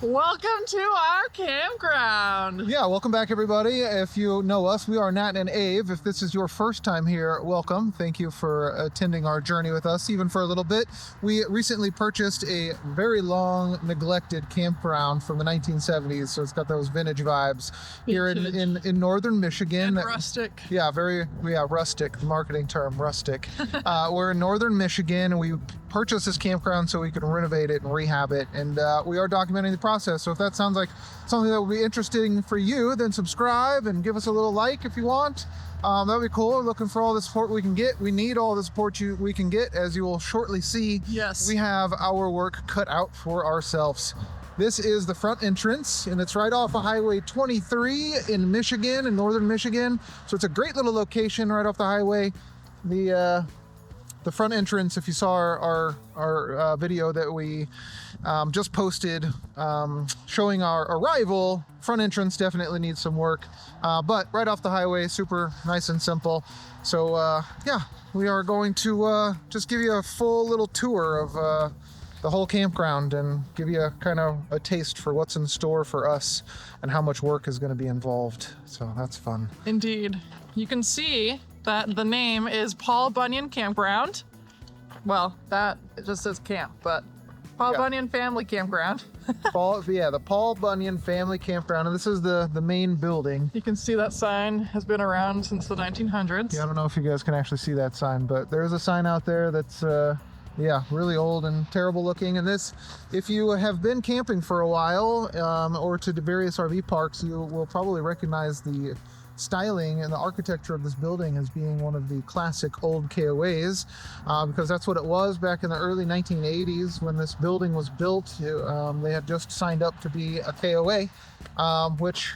Welcome to our campground. Yeah, welcome back, everybody. If you know us, we are Nat and Ave. If this is your first time here, welcome. Thank you for attending our journey with us, even for a little bit. We recently purchased a very long, neglected campground from the 1970s, so it's got those vintage vibes here in northern Michigan. And rustic. Yeah, rustic, the marketing term, rustic. We're in northern Michigan, and we purchased this campground so we could renovate it and rehab it, and we are documenting the process. So if that sounds like something that would be interesting for you, then subscribe and give us a little like if you want. That would be cool. We're looking for all the support we can get. We need all the support we can get, as you will shortly see. Yes. We have our work cut out for ourselves. This is the front entrance, and it's right off of Highway 23 in Michigan, in northern Michigan. So it's a great little location right off the highway. The front entrance, if you saw our video that we just posted showing our arrival, front entrance definitely needs some work, but right off the highway, super nice and simple. So yeah, we are going to just give you a full little tour of the whole campground and give you kind of a taste for what's in store for us and how much work is going to be involved. So that's fun. Indeed. You can see that the name is Paul Bunyan Campground. Well, that it just says camp, but Paul Bunyan Family Campground. The Paul Bunyan Family Campground, and this is the main building. You can see that sign has been around since the 1900s. Yeah, I don't know if you guys can actually see that sign, but there's a sign out there that's really old and terrible looking. And this, if you have been camping for a while or to the various RV parks, you will probably recognize the styling and the architecture of this building as being one of the classic old KOAs, because that's what it was back in the early 1980s when this building was built. They had just signed up to be a KOA, which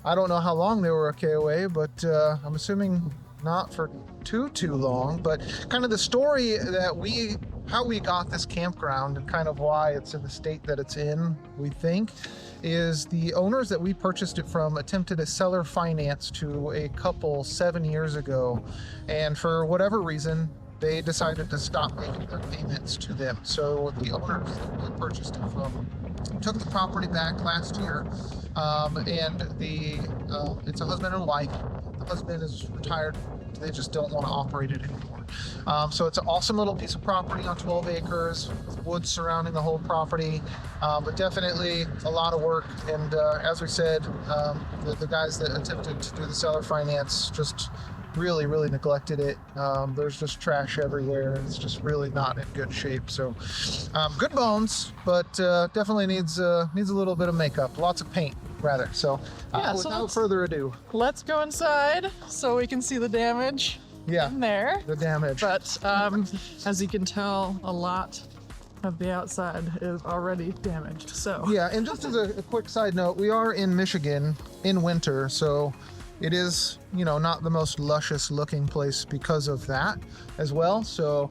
I don't know how long they were a KOA, but I'm assuming not for too long. But kind of the story that how we got this campground and kind of why it's in the state that it's in, we think, is the owners that we purchased it from attempted a seller finance to a couple 7 years ago, and for whatever reason they decided to stop making their payments to them. So the owners that we purchased it from took the property back last year, and it's a husband and wife. The husband is retired. They just don't want to operate it anymore. So it's an awesome little piece of property on 12 acres, with woods surrounding the whole property, but definitely a lot of work. And as we said, the guys that attempted to do the seller finance just really neglected it. There's just trash everywhere. It's just really not in good shape. So good bones, but definitely needs a little bit of makeup, lots of paint rather. So without further ado, let's go inside so we can see the damage in there. The damage. But as you can tell, a lot of the outside is already damaged. So yeah, and just as a quick side note, we are in Michigan in winter, so it is, not the most luscious looking place because of that as well. So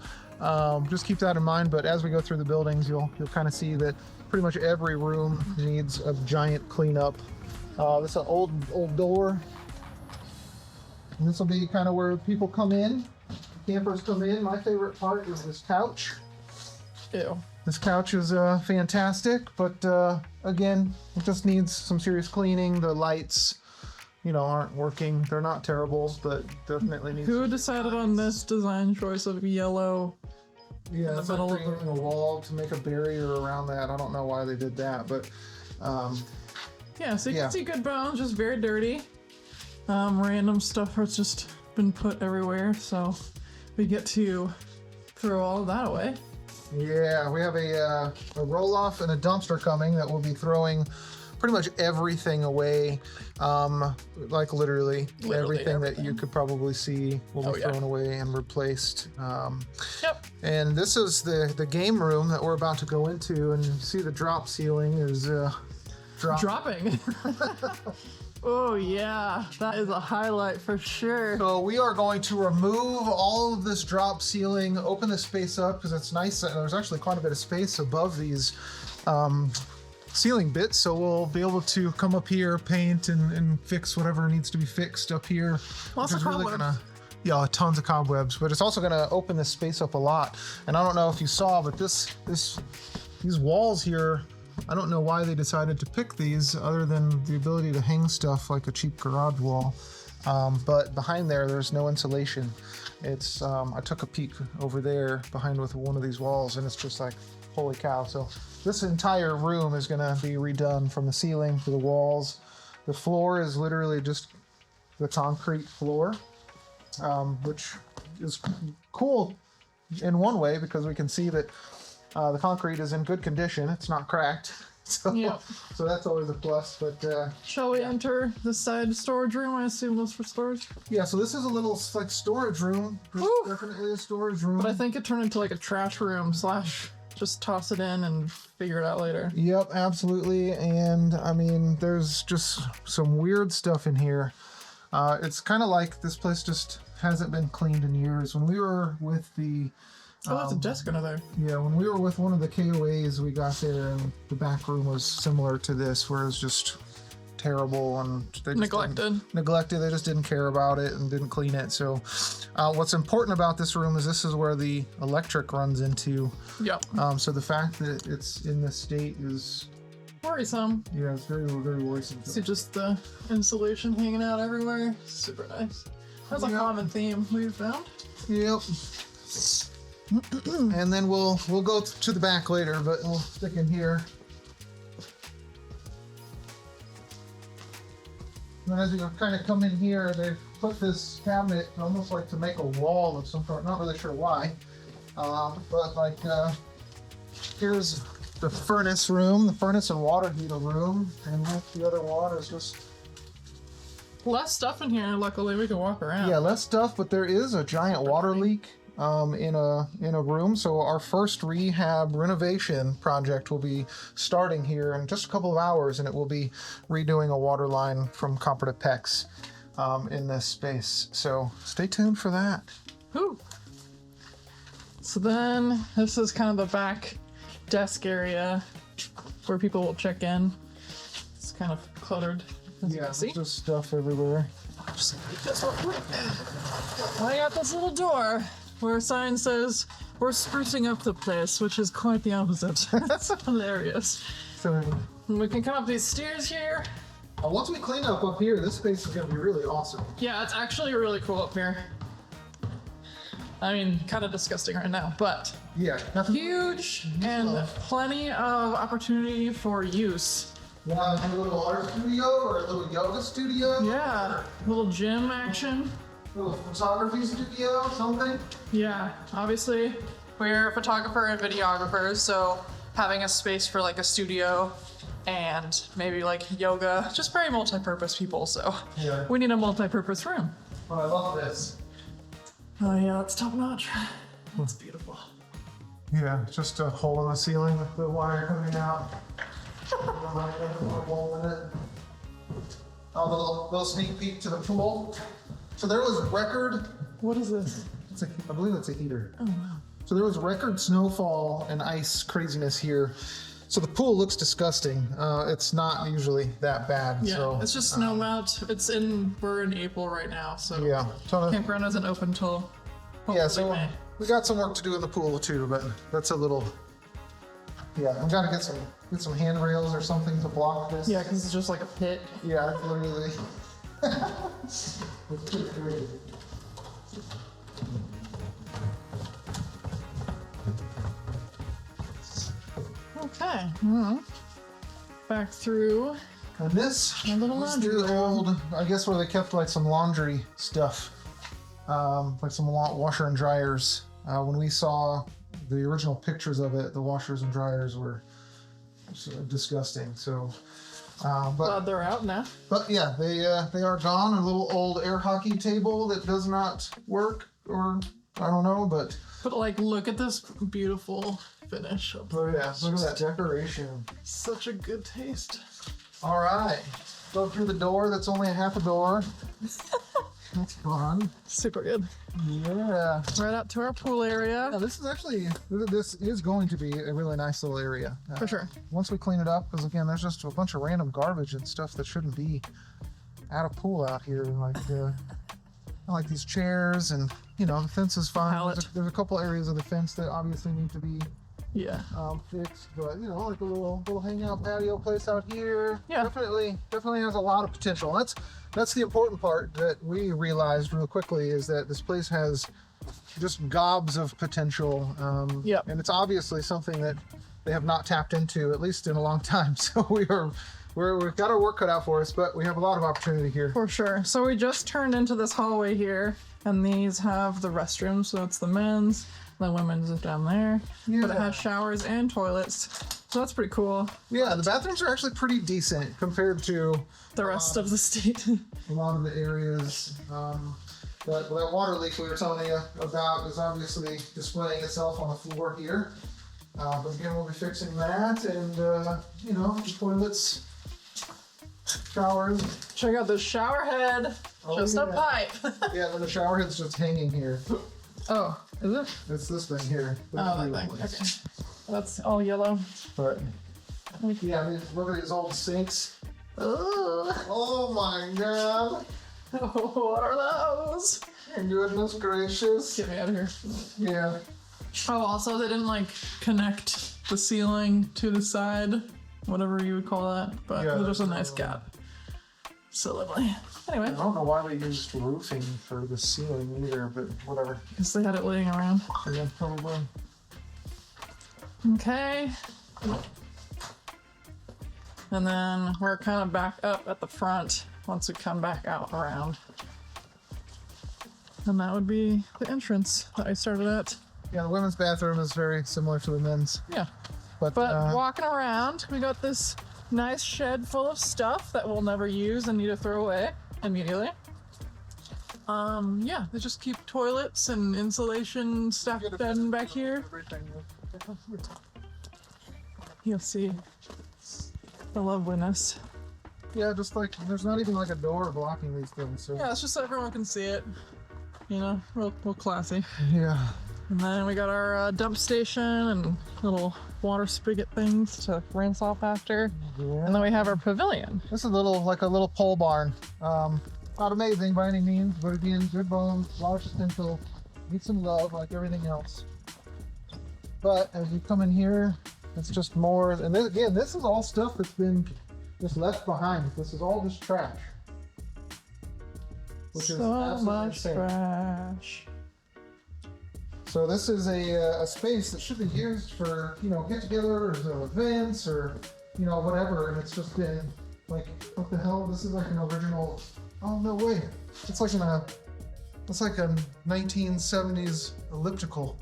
just keep that in mind. But as we go through the buildings, you'll kind of see that pretty much every room needs a giant cleanup. This is an old door. And this will be kind of where people come in, campers come in. My favorite part is this couch. Ew. This couch is fantastic, but again, it just needs some serious cleaning. The lights, aren't working. They're not terrible, but definitely need. Who decided on this design choice of yellow? Yeah, that's like creating a wall to make a barrier around that. I don't know why they did that, but yeah, so you can see good bones, just very dirty. Random stuff has just been put everywhere, so we get to throw all of that away. Yeah, we have a roll-off and a dumpster coming that we'll be throwing pretty much everything away, like literally everything that you could probably see will be thrown away and replaced. Yep. And this is the game room that we're about to go into, and you see the drop ceiling is dropping. Oh yeah, that is a highlight for sure. So we are going to remove all of this drop ceiling, open this space up because it's nice. There's actually quite a bit of space above these ceiling bits, so we'll be able to come up here, paint and fix whatever needs to be fixed up here. Lots of cobwebs. Yeah, tons of cobwebs, but it's also gonna open this space up a lot. And I don't know if you saw, but these walls here I don't know why they decided to pick these other than the ability to hang stuff like a cheap garage wall. But behind there's no insulation. It's I took a peek over there behind with one of these walls, and it's just like, holy cow. So this entire room is going to be redone from the ceiling to the walls. The floor is literally just the concrete floor, which is cool in one way because we can see that the concrete is in good condition. It's not cracked. So, Yep. so that's always a plus. But shall we enter the side storage room? I assume that's for storage. yeah, so this is a little like storage room. Woo! Definitely a storage room. But I think it turned into like a trash room / just toss it in and figure it out later. Yep, absolutely. And I mean, there's just some weird stuff in here. It's kind of like this place just hasn't been cleaned in years. When we were with the Oh, that's a desk under there. yeah, when we were with one of the KOAs, we got there and the back room was similar to this, where it was just terrible and they just neglected. They just didn't care about it and didn't clean it. So what's important about this room is this is where the electric runs into. Yep. So the fact that it's in this state is Worrisome. yeah, it's very, very worrisome. See just the insulation hanging out everywhere. Super nice. That's a common theme we've found. Yep. And then we'll go to the back later, but we'll stick in here. And as you kind of come in here, they put this cabinet almost like to make a wall of some sort. Not really sure why, but like here's the furnace room, the furnace and water heater room, and the other one is just Less stuff in here. Luckily, we can walk around. yeah, less stuff. But there is a giant water leak in a room. So our first rehab renovation project will be starting here in just a couple of hours, and it will be redoing a water line from copper to PEX in this space. So stay tuned for that. Whew. So then this is kind of the back desk area where people will check in. It's kind of cluttered. As you Yeah, can see. just stuff everywhere. Just like this one. I got this little door where a sign says we're sprucing up the place, which is quite the opposite. That's hilarious. So And we can come up these stairs here. once we clean up here, this space is going to be really awesome. Yeah, it's actually really cool up here. I mean, kind of disgusting right now, but Yeah, nothing. huge and plenty of opportunity for use. Want a little art studio or a little yoga studio? Yeah, little gym action. A little photography studio, something? Yeah, obviously we're a photographer and videographers, so having a space for like a studio and maybe like yoga, just very multi-purpose people, so Yeah. we need a multi-purpose room. Oh, I love this. Oh yeah, it's top notch. It's beautiful. Yeah, just a hole in the ceiling with the wire coming out. Oh, little sneak peek to the pool. So there was record. What is this? I believe it's a heater. Oh wow. So there was record snowfall and ice craziness here. So the pool looks disgusting. It's not usually that bad. Yeah, so, it's just snow melt. We're in April right now, so yeah. Campground isn't open till Yeah, hopefully so May. we got some work to do in the pool too, but that's a little. Yeah, I'm gonna get some handrails or something to block this. Yeah, because it's just like a pit. Yeah, literally. Okay. Back through. And this A little was laundry the room. old, I guess, where they kept like some laundry stuff, like some washer and dryers. When we saw the original pictures of it, the washers and dryers were disgusting. So, but Glad they're out now. yeah, they are gone. A little old air hockey table that does not work, or I don't know, but But like, look at this beautiful finish. oh yeah, look at that decoration. Such a good taste. All right, go through the door. That's only a half a door. That's fun. Super good. Yeah. Right out to our pool area. Yeah, this is going to be a really nice little area. For sure. Once we clean it up, because again, there's just a bunch of random garbage and stuff that shouldn't be at a pool out here. Like these chairs and, the fence is fine. Pallet. There's a couple areas of the fence that obviously need to be Yeah. Fixed, but you know, like a little hangout patio place out here. Yeah. Definitely has a lot of potential. That's the important part that we realized real quickly, is that this place has just gobs of potential. Yep. And it's obviously something that they have not tapped into, at least in a long time. So we've got our work cut out for us, but we have a lot of opportunity here. For sure. So we just turned into this hallway here, and these have the restrooms. So it's the men's, the women's is down there. Yeah. But it has showers and toilets. So that's pretty cool. Yeah, the bathrooms are actually pretty decent compared to The rest of the state. a lot of the areas. That water leak we were telling you about is obviously displaying itself on the floor here. But again, we'll be fixing that, and you know, the toilets, showers. Check out this shower head. Just a pipe. Yeah, then the shower head's just hanging here. Oh, is it? It's this thing here. Oh, that thing. Okay. That's all yellow. But yeah, I mean, look at these old sinks. Ugh. Oh my god. What are those? Goodness gracious. Get me out of here. Yeah. Oh, also they didn't like connect the ceiling to the side, whatever you would call that, but Yeah, it was just a that's nice gap. So lovely. Anyway, I don't know why they used roofing for the ceiling either, but whatever. because they had it laying around. Yeah, probably. Okay. And then we're kind of back up at the front once we come back out around. And that would be the entrance that I started at. Yeah, the women's bathroom is very similar to the men's. Yeah. But Walking around, we got this nice shed full of stuff that we'll never use and need to throw away immediately. Yeah, they just keep toilets and insulation stuff done back here. You'll see the loveliness. yeah, just like there's not even like a door blocking these things. So Yeah, it's just so everyone can see it. You know, real classy. yeah. And then we got our dump station and little water spigot things to rinse off after. And then we have our pavilion. This is a little pole barn. Not amazing by any means, but again, good bones, a lot of potential, needs some love like everything else. But as you come in here, it's just more, and then, again, this is all stuff that's been just left behind. This is all just trash. Which is So absolutely much insane. trash. So this is a space that should be used for, you know, get-togethers or events or, you know, whatever. And it's just been like, what the hell? This is like an original. Oh no way! It's like a 1970s elliptical.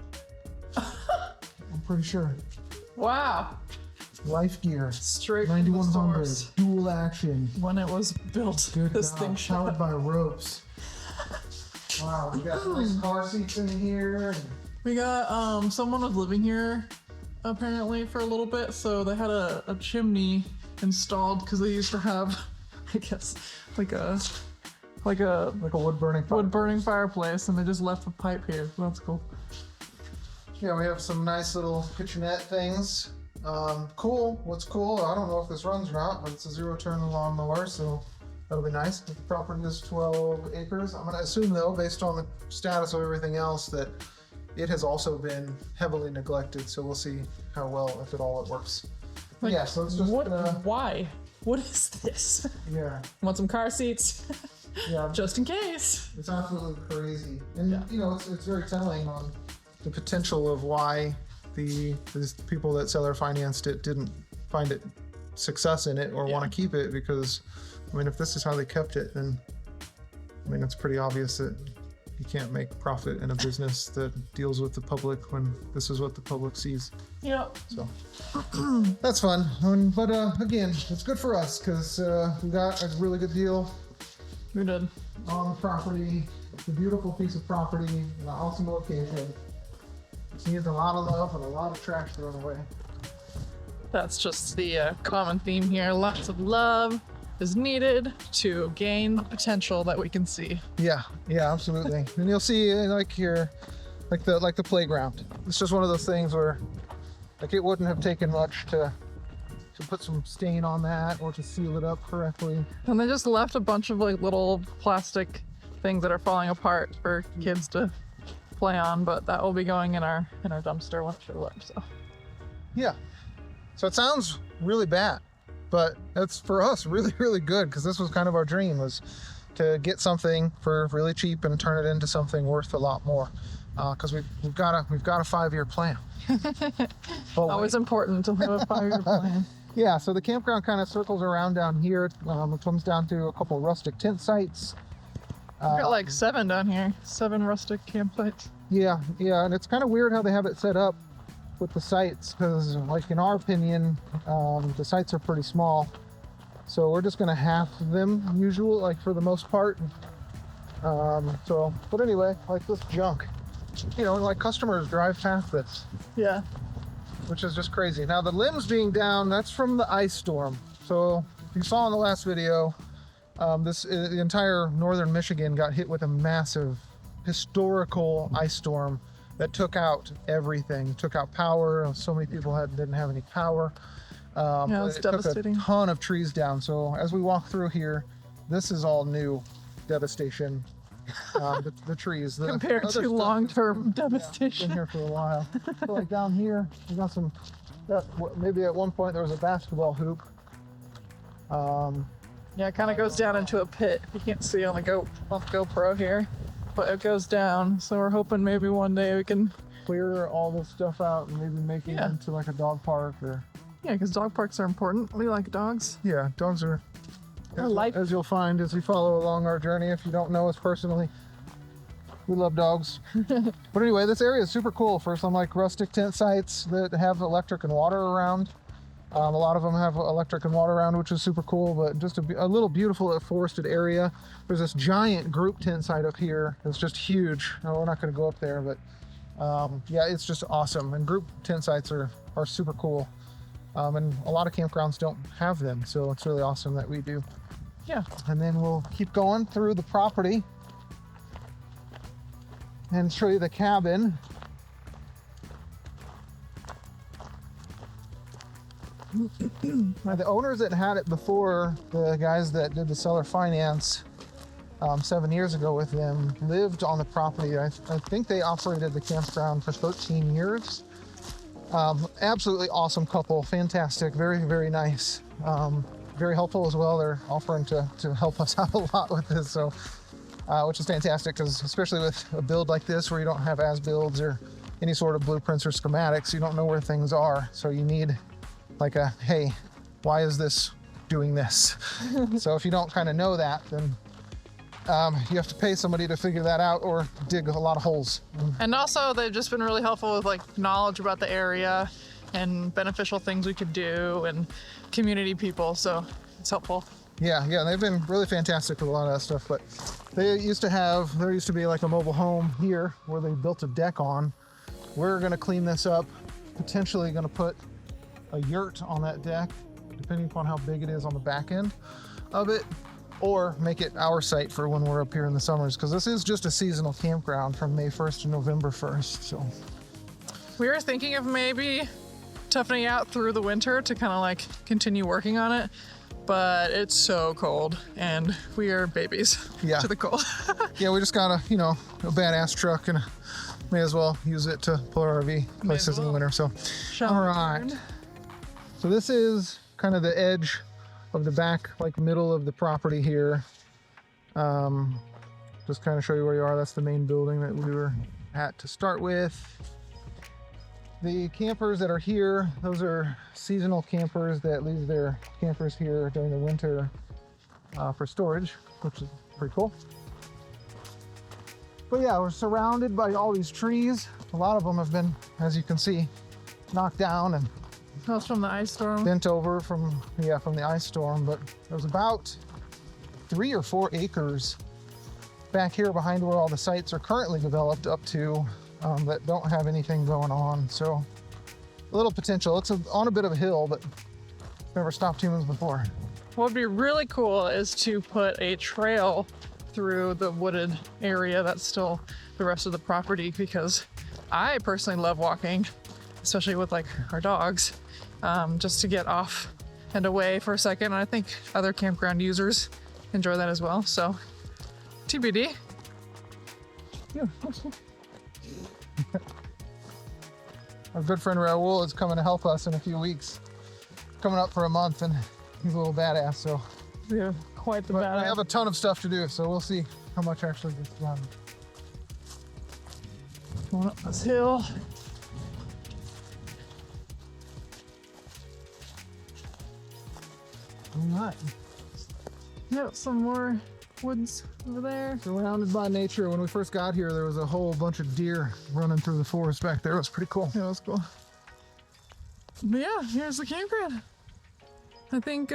I'm pretty sure. Wow. Life gear. Straight from the 9100 source. dual action. When it was built, Good this God, thing powered shot. by ropes. Wow, we got nice car seats in here. We got someone was living here apparently for a little bit, so they had a chimney installed because they used to have, I guess, like a Like a wood burning fireplace, and they just left the pipe here. So that's cool. Yeah, we have some nice little kitchenette things. Cool. What's cool? I don't know if this runs or not, but it's a zero-turn lawnmower, so that'll be nice. The property is 12 acres. I'm gonna assume though, based on the status of everything else, that it has also been heavily neglected. So we'll see how well, if at all, it works. Like, yeah. So it's just why? What is this? yeah, Want some car seats? yeah. Just in case. It's absolutely crazy, and Yeah. you know, it's very telling on the potential of why these people that seller financed it didn't find it success in it or want to keep it, because I mean, if this is how they kept it, then I mean, it's pretty obvious that you can't make profit in a business that deals with the public when this is what the public sees. Yep. So that's fun. But again, it's good for us because we got a really good deal We did. on the property. It's a beautiful piece of property, an awesome location. It needs a lot of love and a lot of trash thrown away. That's just the common theme here. Lots of love is needed to gain the potential that we can see. Yeah, absolutely. And you'll see like here, like the playground. It's just one of those things where like it wouldn't have taken much to put some stain on that or to seal it up correctly. And they just left a bunch of like little plastic things that are falling apart for kids to play on, but that will be going in our dumpster once we look. So Yeah. So it sounds really bad, but that's for us really, really good, because this was kind of our dream, was to get something for really cheap and turn it into something worth a lot more. Because we've got a 5-year plan. Always important to have a 5-year plan. Yeah, so the campground kind of circles around down here. It comes down to a couple rustic tent sites. We've got like 7 down here, 7 rustic campsites. Yeah, and it's kind of weird how they have it set up with the sites, because like in our opinion, the sites are pretty small. So we're just gonna half them like for the most part. But anyway, like this junk, like customers drive past this. Yeah. Which is just crazy. Now the limbs being down, that's from the ice storm. So if you saw in the last video, the entire northern Michigan got hit with a massive historical ice storm that took out everything. Took out power. So many people didn't have any power. Yeah, it's devastating. Took a ton of trees down. So as we walk through here, this is all new devastation. The trees. Compared to long-term devastation. Been here for a while. So like down here, we got some. Maybe at one point there was a basketball hoop. Yeah, it kind of goes down into a pit. You can't see on the GoPro here, but it goes down. So we're hoping maybe one day we can clear all this stuff out and maybe make it into like a dog park or. Yeah, because dog parks are important. We like dogs. Yeah, dogs are. As you'll find as you follow along our journey, if you don't know us personally, we love dogs. But anyway, this area is super cool for some like rustic tent sites that have electric and water around. A lot of them have electric and water around, which is super cool, but just a little beautiful forested area. There's this giant group tent site up here. It's just huge. We're not going to go up there, but yeah, it's just awesome. And group tent sites are super cool. And a lot of campgrounds don't have them, so it's really awesome that we do. Yeah. And then we'll keep going through the property and show you the cabin. Now, the owners that had it before, the guys that did the seller finance 7 years ago with them, lived on the property. I think they operated the campground for 13 years. Absolutely awesome couple, fantastic, very, very nice. Very helpful as well. They're offering to help us out a lot with this, so which is fantastic, because especially with a build like this where you don't have as-builds or any sort of blueprints or schematics, you don't know where things are, so you need like hey, why is this doing this? So if you don't kind of know that, then you have to pay somebody to figure that out or dig a lot of holes. And also they've just been really helpful with like knowledge about the area and beneficial things we could do and community people, so it's helpful. Yeah, they've been really fantastic with a lot of that stuff. But there used to be like a mobile home here where they built a deck on. We're gonna clean this up, potentially gonna put a yurt on that deck, depending upon how big it is on the back end of it, or make it our site for when we're up here in the summers, because this is just a seasonal campground from May 1st to November 1st. So we were thinking of maybe toughening out through the winter to kind of like continue working on it, but it's so cold and we are babies to the cold. Yeah, we just got a badass truck and may as well use it to pull our RV places in the winter. So all right, so this is kind of the edge of the back, like middle of the property here. Just kind of show you where you are. That's the main building that we were at to start with. The campers that are here, those are seasonal campers that leave their campers here during the winter for storage, which is pretty cool. But yeah, we're surrounded by all these trees. A lot of them have been, as you can see, knocked down and that's from the ice storm. Bent over from the ice storm. But there's about 3 or 4 acres back here behind where all the sites are currently developed up to, that don't have anything going on. So a little potential. It's on a bit of a hill, but never stopped humans before. What would be really cool is to put a trail through the wooded area that's still the rest of the property, because I personally love walking, especially with like our dogs, just to get off and away for a second. And I think other campground users enjoy that as well. So TBD. Yeah. our good friend Raul is coming to help us in a few weeks. Coming up for a month, and he's a little badass. So Yeah, quite the but badass. we have a ton of stuff to do, so we'll see how much actually gets done. Going up this hill. All right. Yep, some more woods over there. Surrounded by nature. When we first got here, there was a whole bunch of deer running through the forest back there. It was pretty cool. Yeah, that was cool. But yeah, here's the campground. I think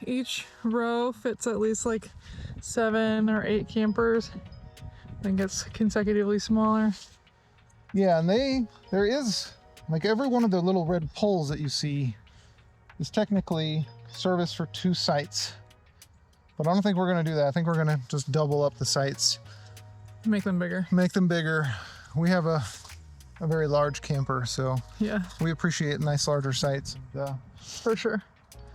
each row fits at least like 7 or 8 campers. I think it's consecutively smaller. Yeah, and there is, like every one of the little red poles that you see is technically service for 2 sites. But I don't think we're gonna do that. I think we're gonna just double up the sites. Make them bigger. Make them bigger. We have a very large camper, so Yeah, we appreciate nice larger sites. for sure.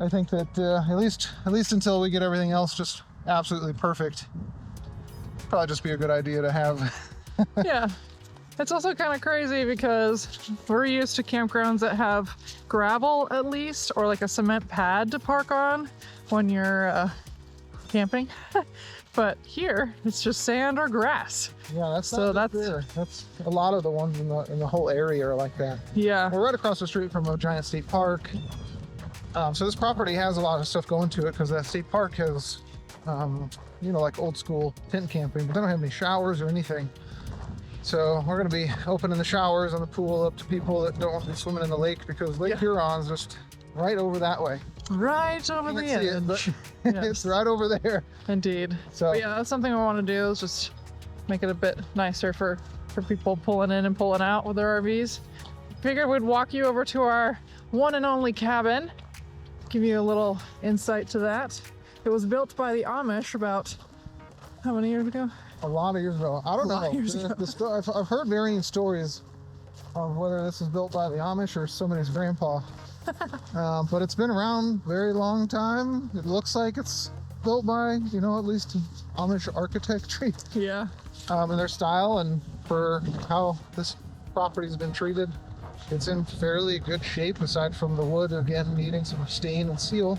I think that at least until we get everything else just absolutely perfect, probably just be a good idea to have. Yeah. It's also kind of crazy because we're used to campgrounds that have gravel at least, or like a cement pad to park on when you're camping. But here it's just sand or grass. Yeah, that's So not that's- fair. That's a lot of the ones in the whole area are like that. Yeah. We're right across the street from a giant state park. So this property has a lot of stuff going to it because that state park has, like old school tent camping, but they don't have any showers or anything. So we're going to be opening the showers and the pool up to people that don't want to be swimming in the lake because Lake Yeah. Huron's just right over that way. Right over You the can't see it, edge. but Yes. it's right over there. Indeed. So But yeah, that's something we want to do is just make it a bit nicer for people pulling in and pulling out with their RVs. Figured we'd walk you over to our one and only cabin, give you a little insight to that. It was built by the Amish about how many years ago? a lot of years ago. I don't A lot of know. years ago. I've heard varying stories on whether this was built by the Amish or somebody's grandpa. But it's been around a very long time. It looks like it's built by, at least Amish architecture Yeah. and their style, and for how this property's been treated. It's in fairly good shape aside from the wood, again, needing some stain and seal.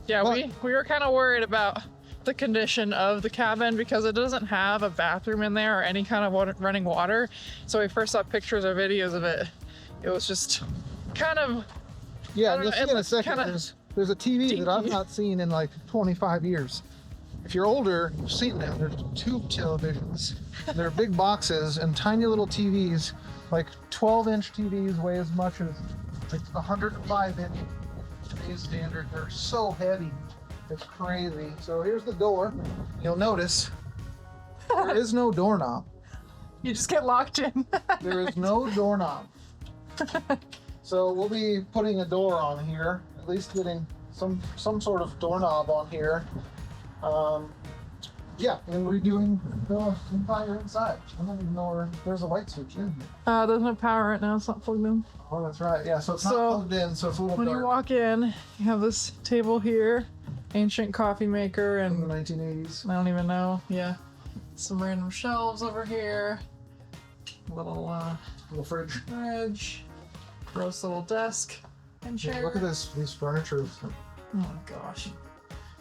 Yeah, But- we were kind of worried about the condition of the cabin because it doesn't have a bathroom in there or any kind of running water. So we first saw pictures or videos of it. It was just kind of Yeah, I don't you'll know, see it in a looks second. kinda There's a TV that I've dinky. not seen in like 25 years. If you're older, you've seen them. They're tube televisions. They're big boxes and tiny little TVs, like 12-inch TVs weigh as much as like 105-inch today's standard. They're so heavy. It's crazy. So here's the door. You'll notice there is no doorknob. you just get locked in. There is no doorknob. So we'll be putting a door on here, at least getting some sort of doorknob on here. Yeah, and redoing the entire inside. I don't even know where there's a light switch in here. There's no power right now. It's not plugged in. Oh, that's right. Yeah, so it's not So, plugged in, so it's a little When dark. you walk in, you have this table here, ancient coffee maker, in the and 1980s. I don't even know. Yeah, some random shelves over here. Little Little fridge. fridge, gross little desk and chair. Look at these furniture. Oh my gosh.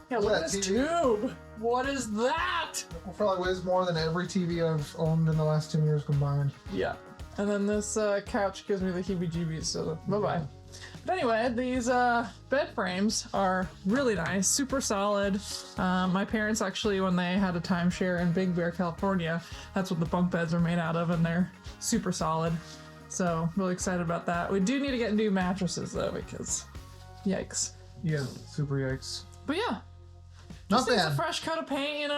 Yeah, Look look at at that this TV. tube. What is that? It probably weighs more than every TV I've owned in the last 10 years combined. Yeah. And then this couch gives me the heebie-jeebies, so bye-bye. But anyway, these bed frames are really nice, super solid. My parents actually, when they had a timeshare in Big Bear, California, that's what the bunk beds are made out of, and they're super solid. So really excited about that. We do need to get new mattresses though, because yikes. Yeah, super yikes. But yeah, Not just needs a bad. fresh coat of paint,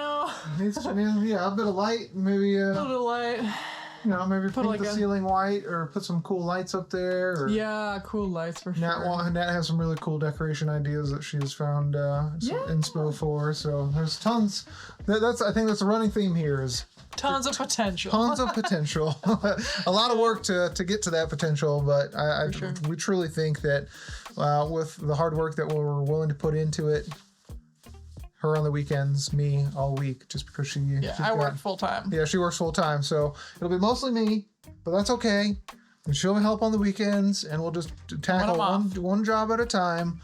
Needs, I mean, yeah, a bit of light, maybe a little bit of light. maybe Put paint like the a- ceiling white or put some cool lights up there. Or Yeah, cool lights for sure. Nat has some really cool decoration ideas that she's found some Yeah. inspo for. So there's tons. I think that's a running theme here is Tons of potential. tons of potential. A lot of work to get to that potential, but For sure. we truly think that with the hard work that we're willing to put into it, her on the weekends, me all week, just because Yeah, I work full time. Yeah, she works full time, so it'll be mostly me. but that's okay. And she'll help on the weekends, and we'll just tackle one job at a time.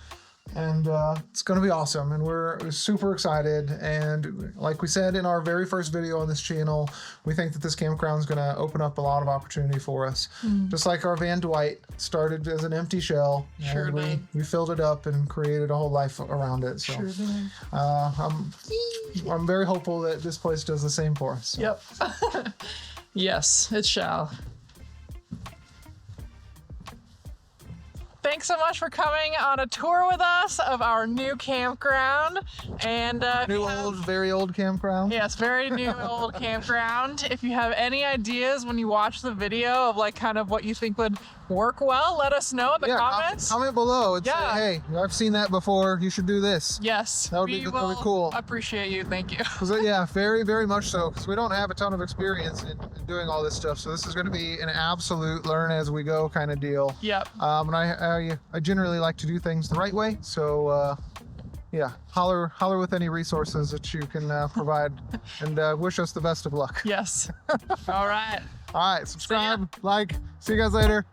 And it's going to be awesome, and we're super excited. And like we said in our very first video on this channel, we think that this campground is going to open up a lot of opportunity for us. Just like our Van Dwight started as an empty shell, Sure and did. we filled it up and created a whole life around it. So Sure did. I'm very hopeful that this place does the same for us. Yep. Yes, it shall. Thanks so much for coming on a tour with us of our new campground. And Very old campground. yes, very new old campground. If you have any ideas when you watch the video of like kind of what you think would work well, let us know in the comments. Comment below and Yeah. say, hey, I've seen that before. You should do this. Yes, That would be cool. Appreciate you. Thank you. Yeah, very, very much so. Because we don't have a ton of experience in doing all this stuff. So this is going to be an absolute learn as we go kind of deal. Yep. And I generally like to do things the right way. So yeah, holler with any resources that you can provide, and wish us the best of luck. Yes. All right. All right, subscribe, like. See you guys later.